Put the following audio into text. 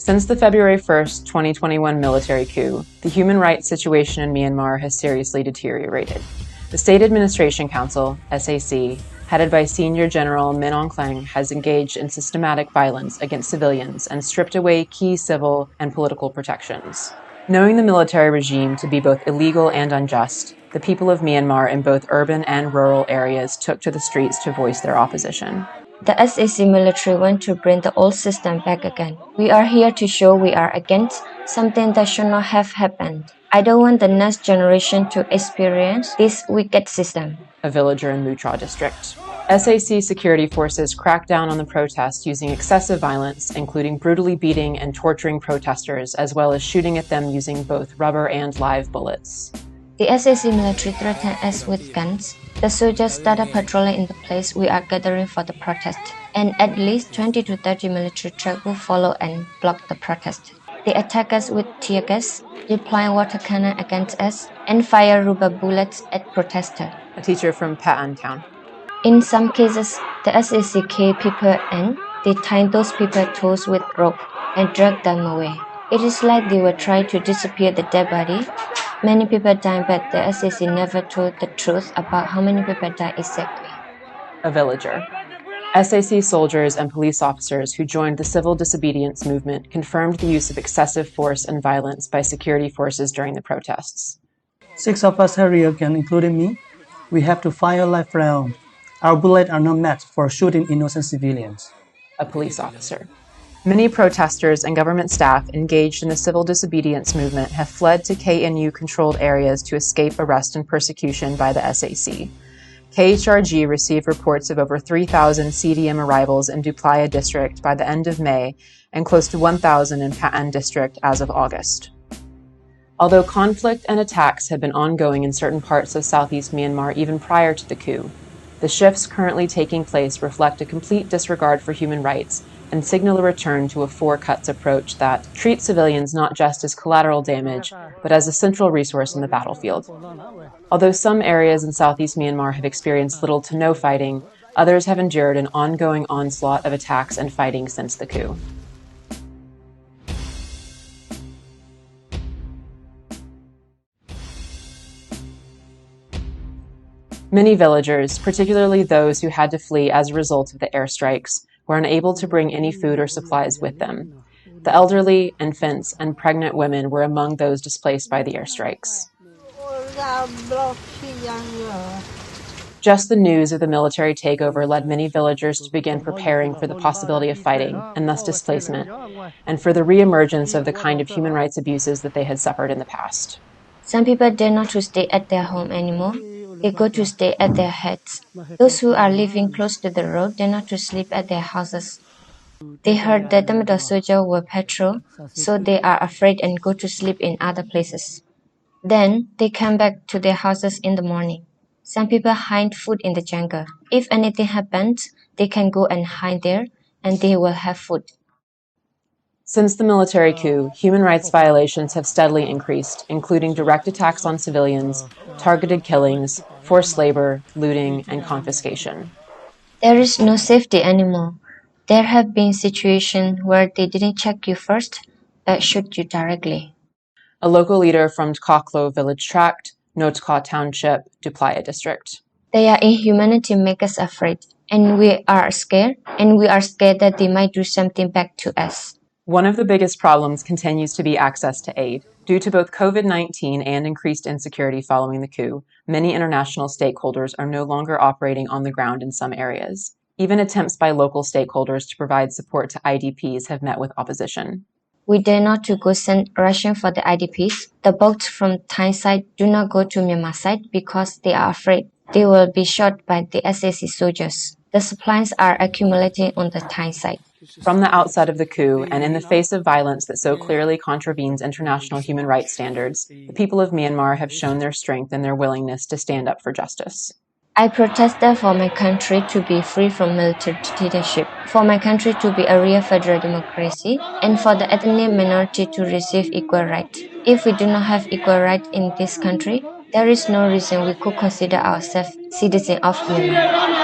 Since the February 1st, 2021 military coup, the human rights situation in Myanmar has seriously deteriorated. The State Administration Council, SAC, headed by Senior General Min Aung Hlaing, has engaged in systematic violence against civilians and stripped away key civil and political protections. Knowing the military regime to be both illegal and unjust, the people of Myanmar in both urban and rural areas took to the streets to voice their opposition. The SAC military want to bring the old system back again. We are here to show we are against something that should not have happened. I don't want the next generation to experience this wicked system. A villager in Mutra district. SAC security forces cracked down on the protests using excessive violence, including brutally beating and torturing protesters, as well as shooting at them using both rubber and live bullets. The SAC military threatened us with guns. The soldiers started patrolling in the place we are gathering for the protest, and at least 20 to 30 military trucks will follow and block the protest. They attack us with tear gas, deploy water cannon against us, and fire rubber bullets at protesters. A teacher from Pa'an town. In some cases, the SAC killed people and they tied those people's toes with rope and dragged them away. It is like they were trying to disappear the dead body. Many people died, but the SAC never told the truth about how many people died exactly. A villager. SAC soldiers and police officers who joined the civil disobedience movement confirmed the use of excessive force and violence by security forces during the protests. 6 of us are again, including me. We have to fire live rounds. Our bullets are not meant for shooting innocent civilians. A police officer. Many protesters and government staff engaged in the civil disobedience movement have fled to KNU-controlled areas to escape arrest and persecution by the SAC. KHRG received reports of over 3,000 CDM arrivals in Duplaya district by the end of May and close to 1,000 in Pa'an district as of August. Although conflict and attacks had been ongoing in certain parts of Southeast Myanmar even prior to the coup, the shifts currently taking place reflect a complete disregard for human rights and signal a return to a four-cuts approach that treats civilians not just as collateral damage, but as a central resource in the battlefield. Although some areas in Southeast Myanmar have experienced little to no fighting, others have endured an ongoing onslaught of attacks and fighting since the coup. Many villagers, particularly those who had to flee as a result of the airstrikes, were unable to bring any food or supplies with them. The elderly, infants, and pregnant women were among those displaced by the airstrikes. Just the news of the military takeover led many villagers to begin preparing for the possibility of fighting, and thus displacement, and for the re-emergence of the kind of human rights abuses that they had suffered in the past. Some people dare not to stay at their home anymore. They go to stay at their huts. Those who are living close to the road dare not to sleep at their houses. They heard that the middle soldiers were patrol, so they are afraid and go to sleep in other places. Then they come back to their houses in the morning. Some people hide food in the jungle. If anything happens, they can go and hide there, and they will have food. Since the military coup, human rights violations have steadily increased, including direct attacks on civilians, targeted killings, forced labor, looting, and confiscation. There is no safety anymore. There have been situations where they didn't check you first, but shoot you directly. A local leader from Tkaklo village tract, Notka township, Duplaya district. Their inhumanity makes us afraid, and we are scared that they might do something back to us. One of the biggest problems continues to be access to aid. Due to both COVID-19 and increased insecurity following the coup, many international stakeholders are no longer operating on the ground in some areas. Even attempts by local stakeholders to provide support to IDPs have met with opposition. We dare not to go send ration for the IDPs. The boats from Thai side do not go to Myanmar side because they are afraid they will be shot by the SAC soldiers. The supplies are accumulating on the Thai side. From the outset of the coup, and in the face of violence that so clearly contravenes international human rights standards, the people of Myanmar have shown their strength and their willingness to stand up for justice. I protested for my country to be free from military dictatorship, for my country to be a real federal democracy, and for the ethnic minority to receive equal rights. If we do not have equal rights in this country, there is no reason we could consider ourselves citizens of Myanmar.